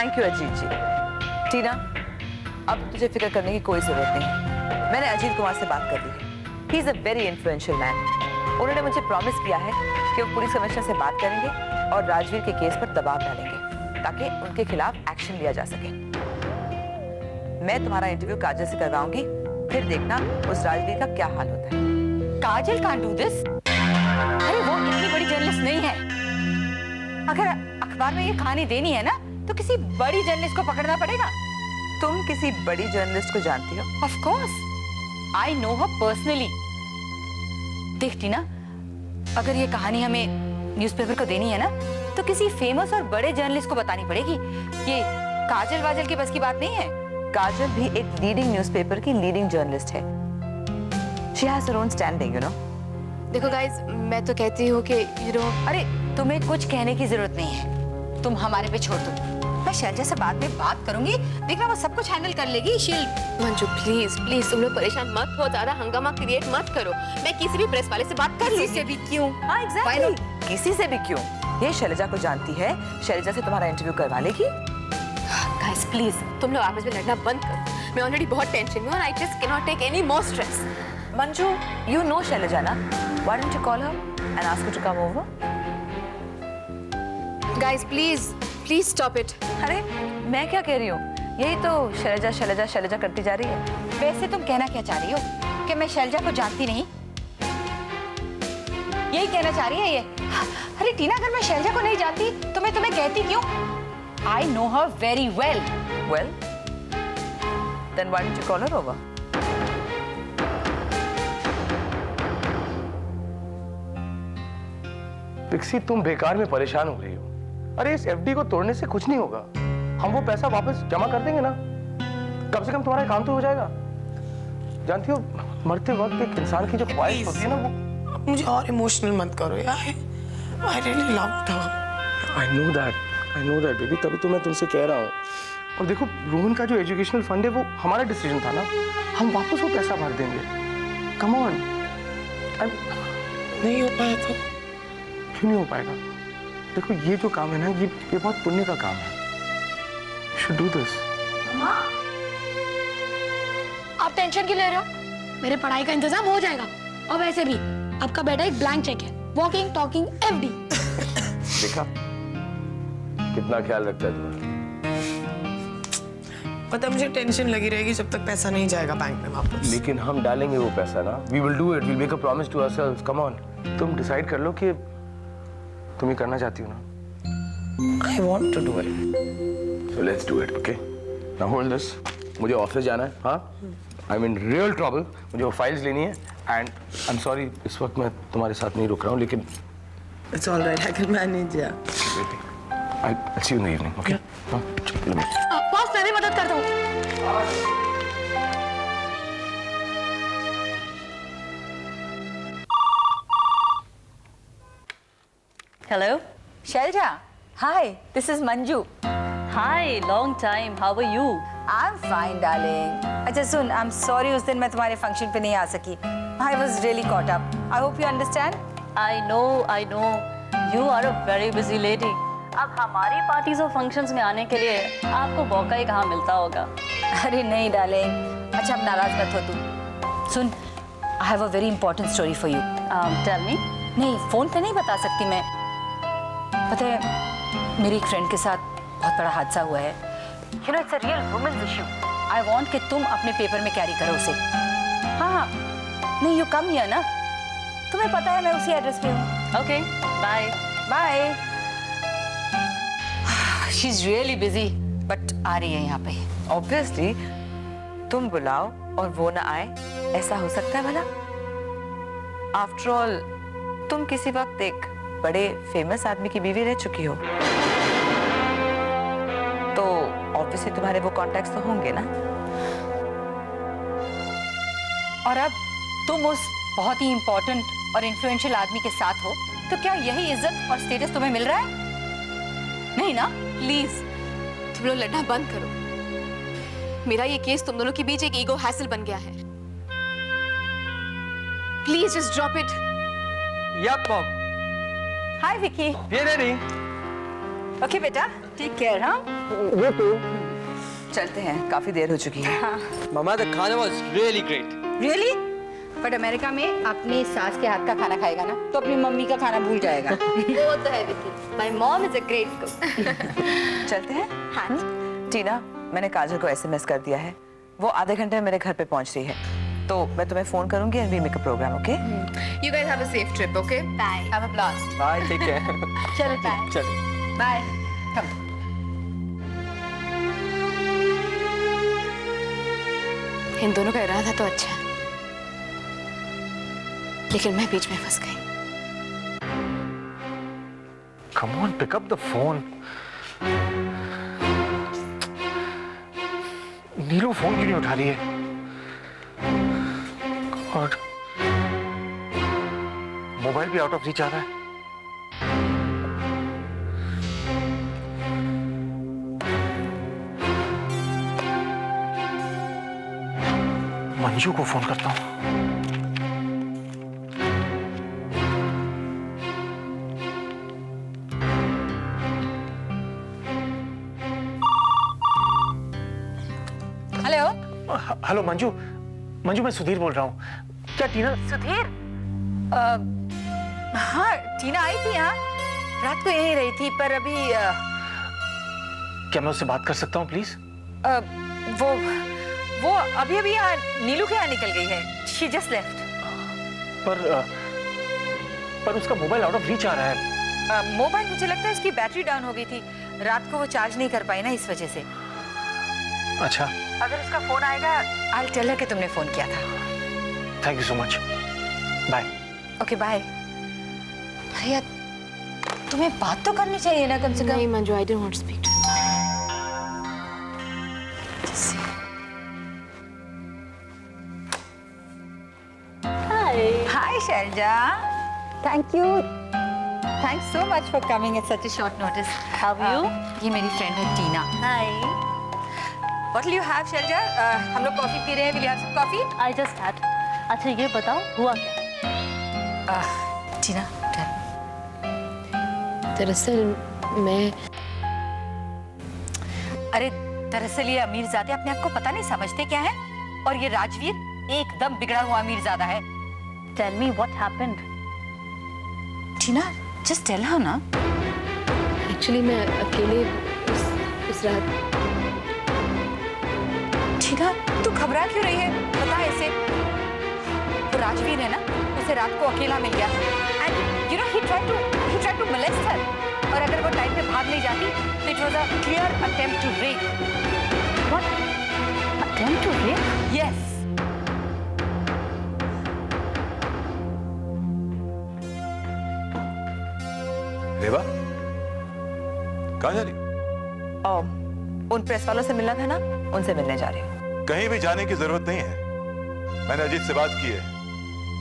Thank you Ajit जी। टीना, अब तुझे फिक्र करने की कोई जरूरत नहीं है। मैंने अजीत कुमार से बात कर ली है। He is a very influential man. उन्होंने मुझे प्रॉमिस किया है कि वो पूरी समस्या से बात करेंगे और राजवीर के केस पर दबाव डालेंगे ताकि उनके खिलाफ एक्शन लिया जा सके। मैं तुम्हारा इंटरव्यू काजल से करवाऊंगी, फिर देखना उस राजवीर का क्या हाल होता है। काजल कांट डू दिस। अरे वो इतनी बड़ी जर्नलिस्ट नहीं है। अगर अखबार में ये कहानी देनी है ना तो किसी बड़ी जर्नलिस्ट को पकड़ना पड़ेगा। तुम किसी बड़ी जर्नलिस्ट को जानती हो? Of course, I know her personally. देख टीना, अगर ये कहानी हमें न्यूज़पेपर को देनी है ना तो किसी फेमस और बड़े जर्नलिस्ट को बतानी पड़ेगी। ये काजल वाजल की बस की बात नहीं है। काजल भी एक लीडिंग न्यूज़पेपर की लीडिंग जर्नलिस्ट है। She has her own standing, you know. देखो गाइस, मैं तो कहती हूँ कि अरे तुम्हें कुछ कहने की जरूरत नहीं है, तुम हमारे पे छोड़ दो। मैं शैलजा से बाद में बात करूंगी, देखना वो सब कुछ हैंडल कर लेगी। शील मंजू प्लीज प्लीज तुम लोग परेशान मत हो, ज्यादा हंगामा क्रिएट मत करो। मैं किसी भी प्रेस वाले से बात कर लूंगी। किसी से भी क्यों? हाँ एग्जैक्टली, किसी से भी क्यों? ये शैलजा को जानती है, शैलजा से तुम्हारा इंटरव्यू करवा लेगी। गाइस प्लीज तुम लोग आपस में लड़ना बंद करो। मैं ऑलरेडी बहुत टेंशन में हूं और I just can not take any more stress. Manju, you know Shailaja, na? Why don't you call her and ask her to come over? Guys please stop it. अरे मैं क्या कह रही हूँ, यही तो शैलजा शैलजा शैलजा करती जा रही है। वैसे तुम कहना क्या चाह रही हो कि मैं शैलजा को जानती नहीं? यही कहना चाह रही है ये? अरे टीना, अगर मैं शैलजा को नहीं जानती तो मैं तुम्हें कहती क्यों? I know her very well. Well, then why don't you call her over? Pixie, तुम बेकार में परेशान हो रही हो। अरे इस एफडी को तोड़ने से कुछ नहीं होगा। हम वो पैसा वापस जमा कर देंगे ना, कम से कम तुम्हारा काम तो हो जाएगा। जानती हो, मरते वक्त एक इंसान की जो ख्वाहिश होती है ना, वो मुझे और इमोशनल मत करो यार। I really loved her. I know that baby, तभी तो मैं तुमसे कह रहा हूँ। और देखो, रोहन का जो एजुकेशनल फंड है वो हमारा डिसीजन था ना, हम वापस वो पैसा भर देंगे। Come on. नहीं हो पाया तो क्यों नहीं हो पाएगा? देखो, ये जो काम है ना, ये बहुत पुण्य का काम है। Should do this. आप टेंशन क्यों ले रहे हो? मेरे पढ़ाई का इंतजाम हो जाएगा। और वैसे भी आपका बेटा एक ब्लैंक चेक है, वॉकिंग टॉकिंग एफडी। देखा कितना ख्याल रखता है तुम्हारा। पता मुझे टेंशन लगी रहेगी जब तक पैसा नहीं जाएगा बैंक में वापस। लेकिन हम डालेंगे वो पैसा ना। We will do it, we make a promise to ourselves. Come on, तुम डिसाइड कर लो कि तुम ये करना चाहती हो ना। I want to do it, so let's do it, okay? Now hold this. मुझे ऑफिस जाना है। हाँ, I am in real trouble. मुझे वो फाइल्स लेनी है एंड आई एम सॉरी इस वक्त मैं तुम्हारे साथ नहीं रुक रहा हूँ, लेकिन it's alright, I can manage. या I'll see you in the evening, okay? हाँ, चलो मैं। बॉस, मैं भी मदद करता हूँ। Hello, Shailja. Hi, this is Manju. Hi, long time. How are you? I'm fine, darling. अच्छा सुन, I'm sorry उस दिन मैं तुम्हारे फंक्शन पे नहीं आ सकी. I was really caught up. I hope you understand. I know. You are a very busy lady. अब हमारी पार्टीज और फंक्शंस में आने के लिए आपको मौका ही कहाँ मिलता होगा? अरे नहीं डार्लिंग, अच्छा अब नाराज मत हो तुम। सुन, I have a very important story for you. Tell me. नहीं, फोन पे नहीं बता सकती मैं। पता है, मेरी एक फ्रेंड के साथ बहुत बड़ा हादसा हुआ है। You know, it's a real women's issue. I want कि तुम अपने पेपर में कैरी करो उसे। हाँ, नहीं, you come here ना। तुम्हें पता है मैं उसी एड्रेस पे हूँ। Okay, bye. Bye. She's really busy, but आ रही है यहाँ पे। Obviously, तुम बुलाओ और वो ना आए, ऐसा हो सकता है भला? After all, तुम किसी वक्त एक बड़े फेमस आदमी की बीवी रह चुकी हो, तो ऑब्वियसली तुम्हारे वो कॉन्टैक्ट्स तो होंगे ना। और अब तुम उस बहुत ही इम्पोर्टेंट और इन्फ्लुएंशियल आदमी के साथ हो, तो क्या यही इज्जत और स्टेटस तुम्हें मिल रहा है? नहीं ना? प्लीज तुम लोग लड़ना बंद करो। मेरा ये केस तुम दोनों के बीच एक ईगो हैसल बन गया है। Please just drop it. Yup, Mom. Hi Vicky. We're ready. Okay बेटा, टेक केयर। हाँ, चलते हैं, काफी देर हो चुकी है। Mama, the khana was really great. Really? But America में अपनी सास के हाथ का खाना खाएगा ना तो अपनी मम्मी का खाना भूल जाएगा। वो तो है Vicky. My mom is a great cook. चलते हैं। हाँ। टीना, मैंने काजल को एसएमएस कर दिया है, वो आधे घंटे में मेरे घर पे पहुंच रही है, तो मैं तुम्हें फोन करूंगी and we make a programme, okay? You guys have a safe trip, okay? Bye. Have a blast. Bye, take care. चलो बाय। चलो। बाय। कम। इन दोनों का इरादा तो अच्छा है, लेकिन मैं बीच में फंस गई। Come on, pick up the phone. Neelu phone क्यों नहीं उठा रही है? God. मोबाइल भी आउट ऑफ रीच आ रहा है। मंजू को फोन करता हूँ। हेलो। हेलो मंजू, मंजू मैं सुधीर बोल रहा हूँ। क्या टीना? सुधीर? हाँ, टीना आई थी यहाँ, रात को यहीं रही थी, पर अभी क्या मैं उससे बात कर सकता हूँ प्लीज? वो अभी यहाँ नीलू के यहाँ निकल गई है। She just left. पर उसका मोबाइल आउट ऑफ रीच आ रहा है। मोबाइल मुझे लगता है उसकी बैटरी डाउन हो गई थी, रात को वो चार्ज नहीं कर पाई ना, इस वजह से। अच्छा, अगर उसका फोन आएगा आई विल टेल हर कि तुमने फोन किया था। Thank you so much, bye. Okay bye. भैया, तुम्हें बात तो करनी चाहिए ना कम से कम। नहीं Manju, I don't want to speak to you. Hi Shailaja, thank you, thanks so much for coming at such a short notice. How are you? ये मेरी फ्रेंड है टीना। Hi. What will you have Selja? हम लोग कॉफी पी रहे हैं, will you have some coffee? I just had. अच्छा ये बताओ हुआ क्या? टीना, दरअसल मैं अरे दरअसल ये अमीरजादे अपने आप को पता नहीं समझते क्या है, और ये राजवीर एकदम बिगड़ा हुआ अमीरजादा है। Tell me what happened. Tina, just tell her ना। एक्चुअली मैं अकेले उस रात। टीना, तू घबरा क्यों रही है? बता इसे। वो राजवीर है ना, उसे रात को अकेला मिल गया and you know he tried to molest her, और अगर वो टाइम पे भाग नहीं जाती तो it was a clear attempt to rape. What? Attempt to rape? Yes. रेवा, कहाँ जा रही? उन प्रेस वालों से मिलना था ना, उनसे मिलने जा रही हूँ। कहीं भी जाने की जरूरत नहीं है। मैंने अजीत से बात की है।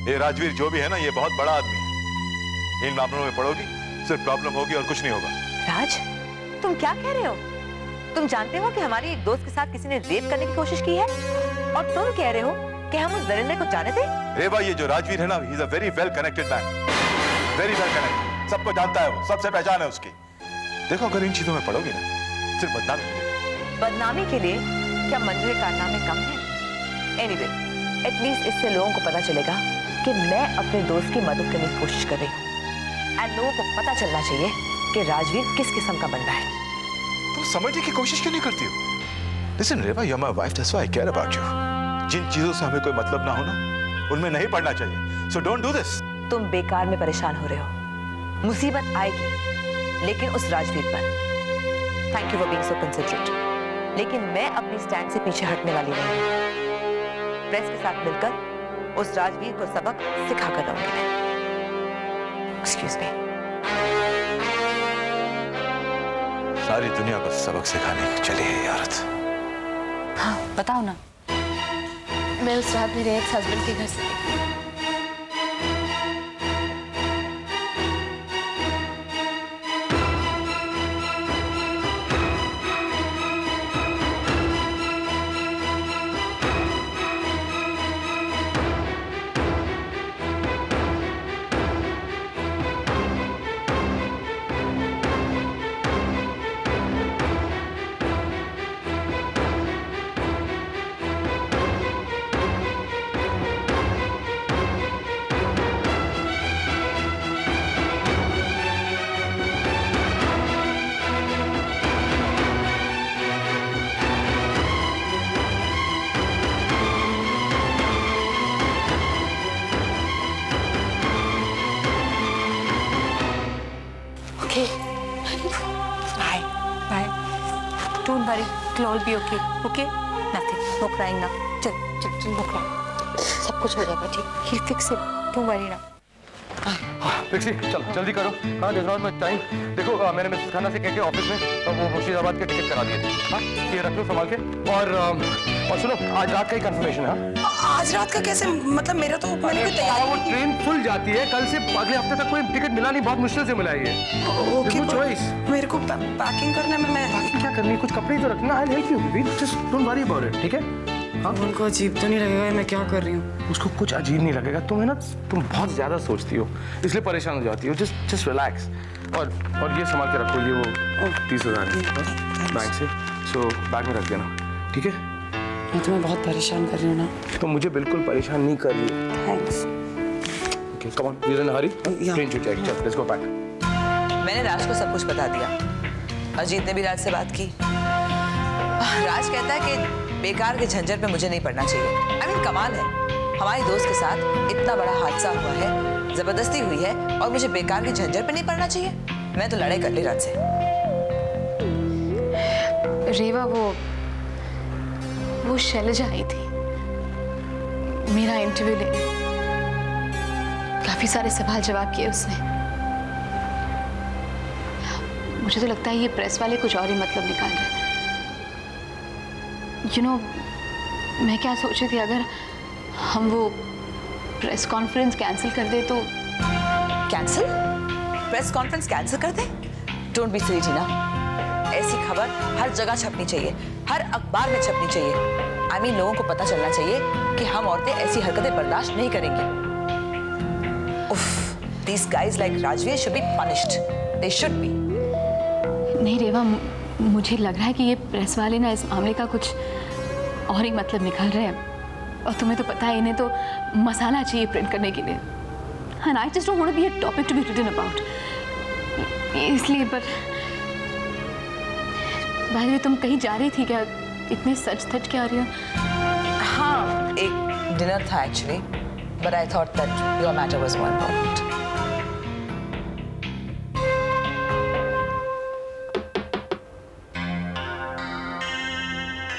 ये राजवीर जो भी है ना, ये बहुत बड़ा आदमी है। इन मामलों में पड़ोगी, सिर्फ प्रॉब्लम होगी और कुछ नहीं होगा। राज, तुम क्या कह रहे हो? तुम जानते हो कि हमारी एक दोस्त के साथ किसी ने रेप करने की कोशिश की है, और तुम कह रहे हो कि हम उस दरिंदे को जाने दें? रेवा, ये जो राजवीर है ना, he is a very well connected man, very well connected. सबको जानता है वो, सबसे पहचान है उसकी। देखो, अगर इन चीजों में पड़ोगी ना, सिर्फ बदनामी मिलेगी। बदनामी के लिए क्या मंजू के कारनामे कम है? एनीवे, एटलीस्ट इससे लोगों को पता चलेगा कि मैं अपने दोस्त की मदद करने की कोशिश कर रही हूँ, एंड लोगों को पता चलना चाहिए कि राजवीर किस किस्म का बंदा है। तुम समझने की कोशिश क्यों नहीं करती हो? Listen, Rewa, you're my wife, that's why I care about you. जिन चीजों से हमें कोई मतलब ना हो ना, उनमें नहीं पड़ना चाहिए। So don't do this. तुम बेकार में परेशान हो रहे हो। मुसीबत आएगी, लेकिन उस राजवीर पर। Thank you for being so considerate, लेकिन मैं अपनी स्टैंड से पीछे हटने वाली नहीं हूँ। प्रेस के साथ मिलकर उस राजवीर को सबक सिखा कर रहूंगी। Excuse me. सारी दुनिया को सबक सिखाने की चली है ये औरत। हाँ, बताओ ना। मैं उस रात मेरे एक्स हस्बैंड के घर से निकली। Don't worry, it all be okay, okay, nothing, no crying ना। चल चल चल, नो क्राइंग, सब कुछ हो जाएगा ठीक, ही फिक्स इट, डोंट वरी ना। फिक्सी चल जल्दी करो। हाँ देख रहा हूँ मैं टाइम। देखो मैंने मिसेस खन्ना से कह के ऑफिस में तो वो मुर्शिदाबाद के टिकट करा दिए थे। हाँ ये रख लो संभाल के। और सुनो आज रात का ही कंफर्मेशन है। आज रात का कैसे, मतलब मेरा तो मैंने कोई तैयारी वो ट्रेन फुल जाती है, कल से अगले हफ्ते तक कोई टिकट मिला नहीं, बहुत मुश्किल से मिला है ये। ओके चॉइस मेरे को पैकिंग करने में मैं क्या करनी है, कुछ कपड़े ही तो रखना। I help you, just don't worry about it, ठीक है? हाँ उनको अजीब तो नहीं लगेगा मैं क्या कर रही हूँ? उसको कुछ अजीब नहीं लगेगा। तुम है ना, तुम बहुत ज्यादा सोचती हो इसलिए परेशान हो जाती हो। Just relax. और ये संभाल के रखो, ये वो 30,000 बैंक से, सो बैग में रख देना, ठीक है? मैं तुम्हें बहुत परेशान कर रही हूँ ना? तो मुझे बिल्कुल परेशान नहीं कर रही हो। Thanks. Okay come on, we are in hurry, train छूट जाएगी। चल लेट्स गो बैक। मैंने राज को सब कुछ बता दिया। अजीत ने भी राज से बात की। राज कहता है कि बेकार के झंझट में मुझे नहीं पड़ना चाहिए। I mean, कमाल है, हमारी दोस्त के साथ इतना बड़ा हादसा हुआ है, जबरदस्ती हुई है और मुझे बेकार के झंझट में नहीं पड़ना चाहिए। मैं तो लड़ाई कर ली राज से। रेवा वो शैलजा आई थी मेरा इंटरव्यू लेने, काफी सारे सवाल जवाब किए उसने। मुझे तो लगता है ये प्रेस वाले कुछ और ही मतलब निकाल रहे हैं। यू नो, मैं क्या सोच रही थी, अगर हम वो प्रेस कॉन्फ्रेंस कैंसिल कर दे तो। कैंसिल? प्रेस कॉन्फ्रेंस कैंसिल कर दे? डोंट बी सिली टीना। ऐसी खबर हर जगह छपनी चाहिए, हर अखबार में छपनी चाहिए। I mean, लोगों को पता चलना चाहिए कि हम औरतें ऐसी हरकतें बर्दाश्त नहीं करेंगी। उफ, these guys like Rajveer should be punished. They should be. नहीं रेवा, मुझे लग रहा है कि ये प्रेस वाले ना इस मामले का कुछ और ही मतलब निकाल रहे हैं। और तुम्हें तो पता है इन्हें तो मसाला चाहिए प्रिंट करने के लिए। And I just don't want to be a topic to be written about. इसलिए पर बाय द वे, तुम कहीं जा रही थी क्या? इतने सच धज के आ रही हो? हाँ, एक डिनर था actually, but I thought that your matter was more important.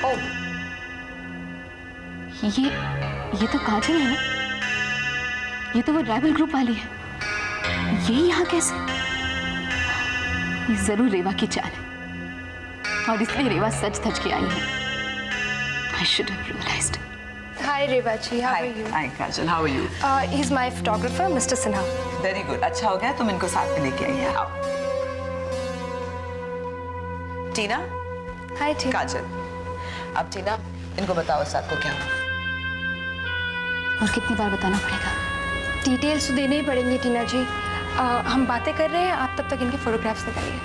Oh, ये तो काजल है ना? ये तो वो ट्राइबल ग्रुप वाली है। ये यहाँ कैसे? ये जरूर रेवा की चाल है और इसलिए रेवा सच धज के आई है। I should have realized. Hi Revachi, how are you? Hi Kajal, how are you? He's my photographer, Mr. Sinha. Very good. अच्छा हो गया तुम इनको साथ में लेके आई है। आओ। टीना? Hi Tina. काजल, अब टीना इनको बताओ साथ को क्या हुआ। और कितनी बार बताना पड़ेगा? डिटेल्स तो देने ही पड़ेंगे टीना जी। हम बातें कर रहे हैं, आप तब तक इनके फोटोग्राफ्स निकालिए।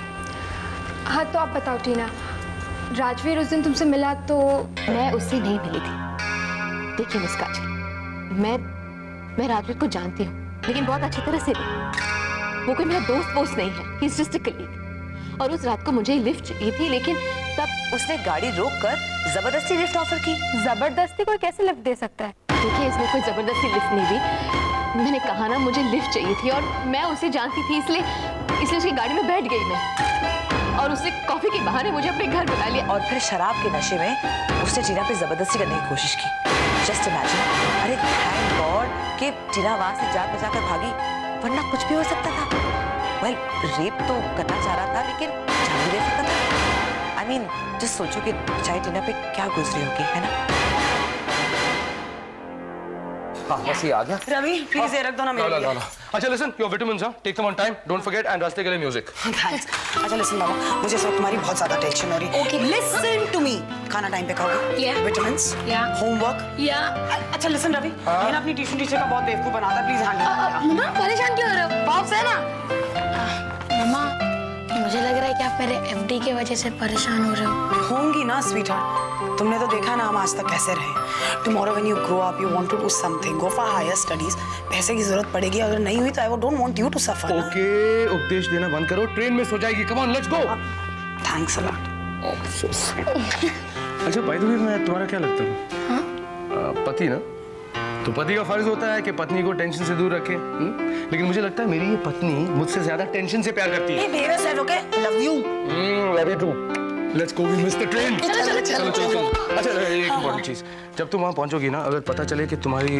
हाँ तो आप बताओ टीना, राजवीर उस दिन तुमसे मिला तो? मैं उससे नहीं मिली थी। देखिए मिस काजल, मैं राजवीर को जानती हूँ, लेकिन बहुत अच्छी तरह से नहीं। वो कोई मेरा दोस्त नहीं है, he is just a colleague. और उस रात को मुझे लिफ्ट चाहिए थी, लेकिन तब उसने गाड़ी रोककर जबरदस्ती लिफ्ट ऑफर की। जबरदस्ती कोई कैसे लिफ्ट दे सकता है? देखिए इसमें कोई जबरदस्ती लिफ्ट नहीं दी। मैंने कहा ना मुझे लिफ्ट चाहिए थी और मैं उसे जानती थी, इसलिए उसकी गाड़ी में बैठ गई मैं, और उसने कॉफी के बहाने मुझे अपने घर बुला लिया। और फिर शराब के नशे में उसने टीना पे जबरदस्ती करने की कोशिश की। Just imagine. अरे थैंक गॉड कि टीना वहां से जान बचाकर भागी, वरना कुछ भी हो सकता था। वेल, रेप तो करना चाह रहा था, लेकिन जान भी दे सकता था। आई मीन, जस्ट सोचो कि बेचारी टीना पे क्या गुजरी होगी, है ना? हाँ बस ये आ गया। रवि प्लीज ये रख दो ना मेरे लिए। अच्छा लिसन, योर विटामिन्स हाँ, take them on time, don't forget, and रास्ते के लिए म्यूजिक। थैंक्स। अच्छा लिसन बाबा, मुझे इस वक्त तुम्हारी बहुत ज्यादा टेंशन हो रही है। Okay listen to me. खाना टाइम पे खाओगे? Yeah. Vitamins? Yeah. Homework? Yeah अच्छा लिसन रवि, ये ना अपनी ट्यूशन टीचर का बहुत बेवकूफ बनाता है, प्लीज हैंडल। मम्मा परेशान क्यों हो रहे हो? बॉक्स है ना? मम्मा मुझे लग रहा है कि आप मेरे एफडी की वजह से परेशान हो रहे हो। होंगी ना स्वीटहार्ट, तुमने तो देखा ना हम आज तक कैसे रहे। Tomorrow when you grow up you want to do something, go for higher studies. पैसे की जरूरत पड़ेगी, अगर नहीं हुई तो I don't want you to suffer. Okay, उपदेश देना बंद करो, ट्रेन में सो जाएगी। Come on let's go. Thanks a lot. So sweet. अच्छा बाय द वे, मैं तुम्हारा क्या लगता हूँ? हाँ? पति ना, तो पति का फर्ज होता है कि पत्नी को टेंशन से दूर रखे। लेकिन मुझे लगता है मेरी ये पत्नी मुझसे ज्यादा टेंशन से प्यार करती है। बेवस है, okay? Love you. Love you too. Let's go, we miss the train. चलो। अच्छा एक इम्पोर्टेंट चीज, जब तुम वहाँ पहुँचोगी ना, अगर पता चले कि तुम्हारी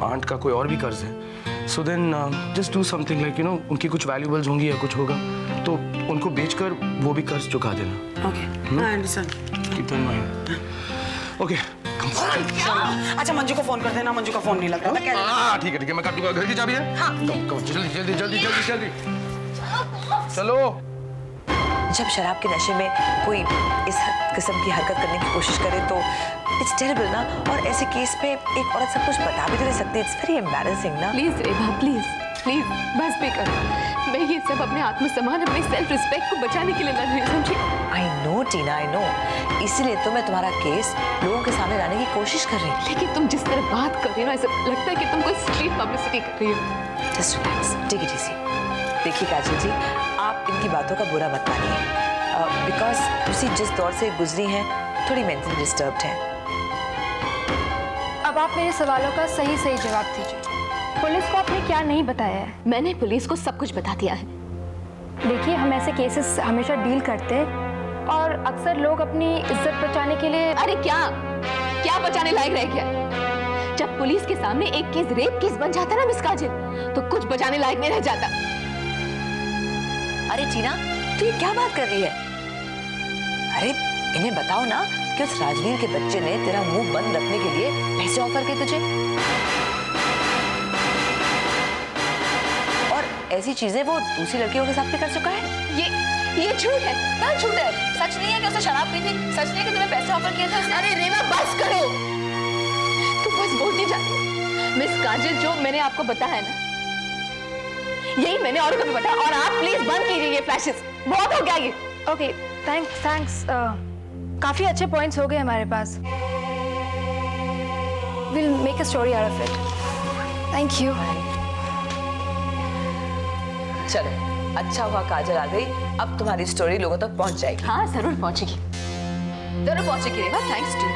आंट का कोई और भी कर्ज है, so then just do something like you know, उनकी कुछ वैल्यूबल्स होंगी या कुछ होगा, तो उनको बेचकर वो भी कर्ज चुका देना। Okay, I understand. Keep that in mind. Okay, अच्छा मंजू को फोन कर देना, मंजू का फोन नहीं लग रहा। मैं कह हाँ ठीक है, मैं कर दूंगा। घर की चाबी है? हाँ। जल्दी जल्दी जल्दी जल्दी जल्दी चलो। जब शराब के नशे में कोई इस किस्म की हरकत करने की कोशिश करे तो इट्स टेरिबल ना। और ऐसे केस में एक औरत सब कुछ बता भी तो नहीं सकती। इट्स वेरी एम्बैरेसिंग ना। प्लीज रेवा, प्लीज प्लीज बस भी कर। मैं ये सब अपने आत्मसम्मान, अपने सेल्फ रिस्पेक्ट को बचाने के लिए लड़ रही हूँ, समझी? I know Tina, I know. इसीलिए तो मैं तुम्हारा केस लोगों के सामने लाने की कोशिश कर रही हूँ। लेकिन तुम जिस तरह बात कर रही हो ना, ऐसा लगता है कि तुम कोई स्ट्रीट पब्लिसिटी कर रही हो। Just relax, take it easy. देखिए काजल जी, आप इनकी बातों का बुरा मत मानिए, बिकॉज उसी जिस दौर से गुजरी हैं थोड़ी मेंटली डिस्टर्ब्ड हैं। अब आप मेरे सवालों का सही सही जवाब दीजिए। पुलिस को आपने क्या नहीं बताया है? मैंने पुलिस को सब कुछ बता दिया है। देखिए, हम ऐसे केसेस हमेशा डील करते हैं और अक्सर लोग अपनी इज्जत बचाने के लिए। अरे क्या क्या बचाने लायक रह गया? जब पुलिस के सामने एक केस रेप केस बन जाता ना मिस काजल, तो कुछ बचाने लायक नहीं रह जाता। अरे टीना, तू ये क्या बात कर रही है? अरे इन्हें बताओ ना कि उस राजवीर के बच्चे ने तेरा मुंह बंद रखने के लिए पैसे ऑफर किए तुझे, और ऐसी चीजें वो दूसरी लड़कियों के साथ भी कर चुका है। ये झूठ है। क्या झूठ है? सच नहीं है कि उसने शराब पी थी? सच नहीं है कि तुम्हें पैसे ऑफर किए थे उसने? अरे रेवा बस करो, तुम बस बोलती जा रही हो। मिस काजल, जो मैंने आपको बताया है ना, यही मैंने औरों को भी बताया। और आप प्लीज बंद कीजिए ये फ्लैशेस, बहुत हो गया ये। Okay, thanks. काफी अच्छे पॉइंट्स हो गए हमारे पास। Will make a story out of it. Thank you. चलो, अच्छा हुआ काजल आ गई। अब तुम्हारी स्टोरी लोगों तक पहुंच जाएगी। हाँ जरूर पहुंचेगी, जरूर पहुंचेगी रेवा। थैंक्स टू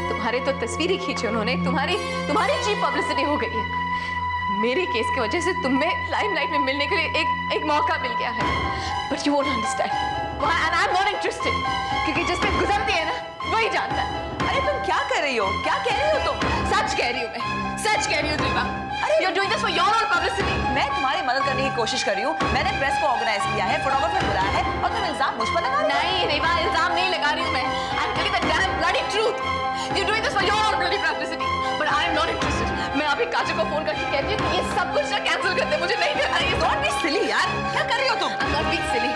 तुम्हारे तो तस्वीरें खींची उन्होंने, तुम्हारी चीप पब्लिसिटी हो गई है। मेरे केस की वजह से तुम्हें लाइमलाइट में मिलने के लिए एक मौका मिल गया है, but you won't understand and I am not interested, क्योंकि जिस पे गुजरती है ना वही जानता है। अरे तुम क्या कर रही हो? क्या कह रही हो तुम? सच कह रही हूँ मैं, सच कह रही हूँ रेवा। अरे you are doing this for your own publicity. मैं तुम्हारी मदद करने की कोशिश कर रही हूँ। मैंने प्रेस को ऑर्गेनाइज किया है, फोटोग्राफर बुलाया है, और तुम इल्जाम मुझ पर लगा रही हो। नहीं रेवा, इल्जाम नहीं लगा रही हूँ मैं। I am telling the dam bloody truth. You doing this for your own bloody publicity, but I am not interested. मैं अभी काजल को फोन करके कहती हूँ कि ये सब कुछ ना कैंसिल कर दे, मुझे नहीं करना। डोंट बी सिली यार, क्या कर रही हो तुम? I am not being silly.